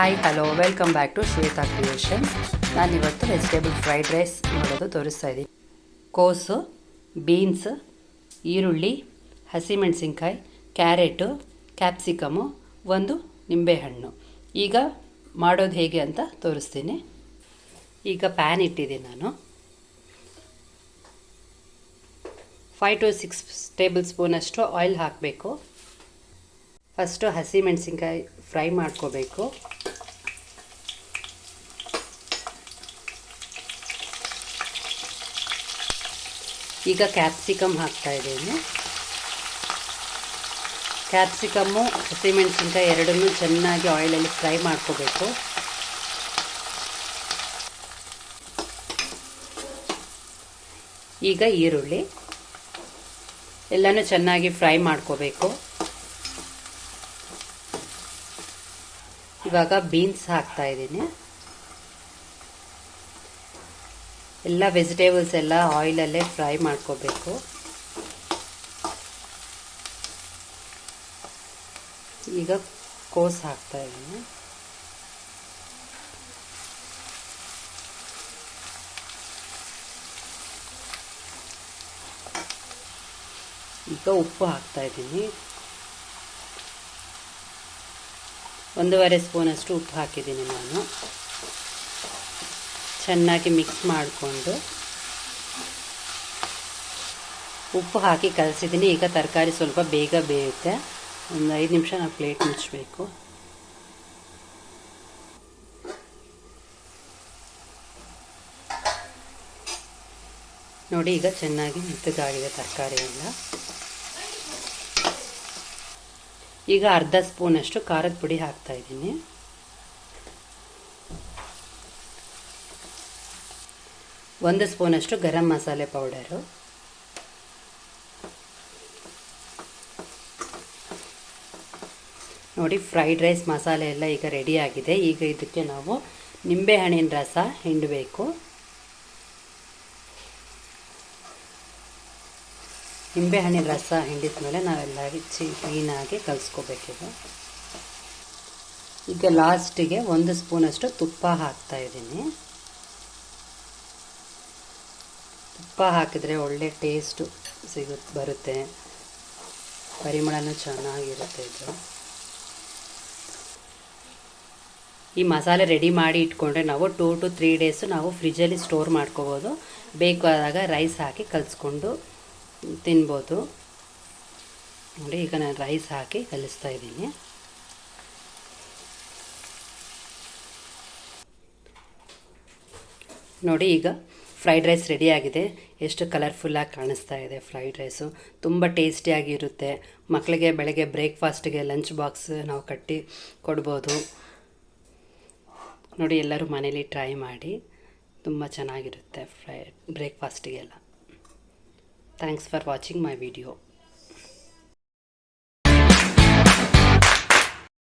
Hi hello welcome back to Shweta creation. ನಾನಿವತ್ತು vegetable fried rice ಮಾಡೋದು ತೋರಿಸ್ತಾ ಇದ್ದೀನಿ. ಕೋಸು, ಬೀನ್ಸ್, ಈರುಳ್ಳಿ, ಹಸಿಮೆಣಸಿನ್ಕಾಯಿ, ಕ್ಯಾರೆಟು, ಕ್ಯಾಪ್ಸಿಕಮು, ಒಂದು ನಿಂಬೆಹಣ್ಣು. ಈಗ ಮಾಡೋದು ಹೇಗೆ ಅಂತ ತೋರಿಸ್ತೀನಿ. ಈಗ ಪ್ಯಾನ್ ಇಟ್ಟಿದ್ದೀನಿ ನಾನು. 5 to 6 ಟೇಬಲ್ ಸ್ಪೂನಷ್ಟು ಆಯಿಲ್ ಹಾಕಬೇಕು. ಫಸ್ಟು ಹಸಿಮೆಣಸಿನ್ಕಾಯಿ ಫ್ರೈ ಮಾಡ್ಕೋಬೇಕು. ಈಗ ಕ್ಯಾಪ್ಸಿಕಮ್ ಹಾಕ್ತಾಯಿದ್ದೀನಿ. ಕ್ಯಾಪ್ಸಿಕಮ್ಮು ಹಸಿಮೆಣಸಿನ್ಕಾಯಿ ಎರಡನ್ನೂ ಚೆನ್ನಾಗಿ ಆಯಿಲಲ್ಲಿ ಫ್ರೈ ಮಾಡ್ಕೋಬೇಕು. ಈಗ ಈರುಳ್ಳಿ ಎಲ್ಲನೂ ಚೆನ್ನಾಗಿ ಫ್ರೈ ಮಾಡ್ಕೋಬೇಕು. ಇವಾಗ ಬೀನ್ಸ್ ಹಾಕ್ತಾಯಿದ್ದೀನಿ. ಎಲ್ಲ ವೆಜಿಟೇಬಲ್ಸ್ ಎಲ್ಲ ಆಯಿಲಲ್ಲೇ ಫ್ರೈ ಮಾಡ್ಕೋಬೇಕು. ಈಗ ಕೋಸು ಹಾಕ್ತಾಯಿದ್ದೀನಿ. ಈಗ ಉಪ್ಪು ಹಾಕ್ತಾಯಿದ್ದೀನಿ. 1.5 ಸ್ಪೂನಷ್ಟು ಉಪ್ಪು ಹಾಕಿದ್ದೀನಿ ನಾನು. ಚೆನ್ನಾಗಿ ಮಿಕ್ಸ್ ಮಾಡಿಕೊಂಡು ಉಪ್ಪು ಹಾಕಿ ಕಲಸಿದ್ದೀನಿ. ಈಗ ತರಕಾರಿ ಸ್ವಲ್ಪ ಬೇಗ ಬೇಯುತ್ತೆ. ಒಂದು 5 ನಿಮಿಷ ನಾವು ಪ್ಲೇಟ್ ಮುಚ್ಚಬೇಕು. ನೋಡಿ, ಈಗ ಚೆನ್ನಾಗಿ ಮೆತ್ತಗಾಗಿದೆ ತರಕಾರಿ ಎಲ್ಲ. ಈಗ ಅರ್ಧ ಸ್ಪೂನಷ್ಟು ಖಾರದ ಪುಡಿ ಹಾಕ್ತಾಯಿದ್ದೀನಿ. 1 ಸ್ಪೂನಷ್ಟು ಗರಂ ಮಸಾಲೆ ಪೌಡರು. ನೋಡಿ, ಫ್ರೈಡ್ ರೈಸ್ ಮಸಾಲೆ ಎಲ್ಲ ಈಗ ರೆಡಿಯಾಗಿದೆ. ಈಗ ಇದಕ್ಕೆ ನಾವು ನಿಂಬೆಹಣ್ಣಿನ ರಸ ಹಿಂಡಬೇಕು. ನಿಂಬೆಹಣ್ಣಿನ ರಸ ಹಿಂಡಿದ ಮೇಲೆ ನಾವೆಲ್ಲ ಕ್ಲೀನಾಗಿ ಕಲಿಸ್ಕೋಬೇಕಿದೆ. ಈಗ ಲಾಸ್ಟಿಗೆ 1 ಸ್ಪೂನಷ್ಟು ತುಪ್ಪ ಹಾಕ್ತಾಯಿದ್ದೀನಿ. ತುಪ್ಪ ಹಾಕಿದರೆ ಒಳ್ಳೆ ಟೇಸ್ಟು ಬರುತ್ತೆ. ಪರಿಮಳನೂ ಚೆನ್ನಾಗಿರುತ್ತೆ. ಇದು ಈ ಮಸಾಲೆ ರೆಡಿ ಮಾಡಿ ಇಟ್ಕೊಂಡ್ರೆ ನಾವು 2 to 3 ಡೇಸು ನಾವು ಫ್ರಿಜ್ಜಲ್ಲಿ ಸ್ಟೋರ್ ಮಾಡ್ಕೋಬೋದು. ಬೇಕಾದಾಗ ರೈಸ್ ಹಾಕಿ ಕಲಿಸ್ಕೊಂಡು ತಿನ್ಬೋದು. ನೋಡಿ, ಈಗ ನಾನು ರೈಸ್ ಹಾಕಿ ಕಲಿಸ್ತಾ ಇದ್ದೀನಿ. ನೋಡಿ, ಈಗ ಫ್ರೈಡ್ ರೈಸ್ ರೆಡಿಯಾಗಿದೆ. ಎಷ್ಟು ಕಲರ್ಫುಲ್ಲಾಗಿ ಕಾಣಿಸ್ತಾ ಇದೆ. ಫ್ರೈಡ್ ರೈಸು ತುಂಬ ಟೇಸ್ಟಿಯಾಗಿರುತ್ತೆ. ಮಕ್ಕಳಿಗೆ ಬೆಳಗ್ಗೆ ಬ್ರೇಕ್ಫಾಸ್ಟಿಗೆ ಲಂಚ್ ಬಾಕ್ಸ್ ನಾವು ಕಟ್ಟಿ ಕೊಡ್ಬೋದು. ನೋಡಿ, ಎಲ್ಲರೂ ಮನೇಲಿ ಟ್ರೈ ಮಾಡಿ. ತುಂಬ ಚೆನ್ನಾಗಿರುತ್ತೆ ಬ್ರೇಕ್ಫಾಸ್ಟಿಗೆಲ್ಲ. Thanks for watching my video.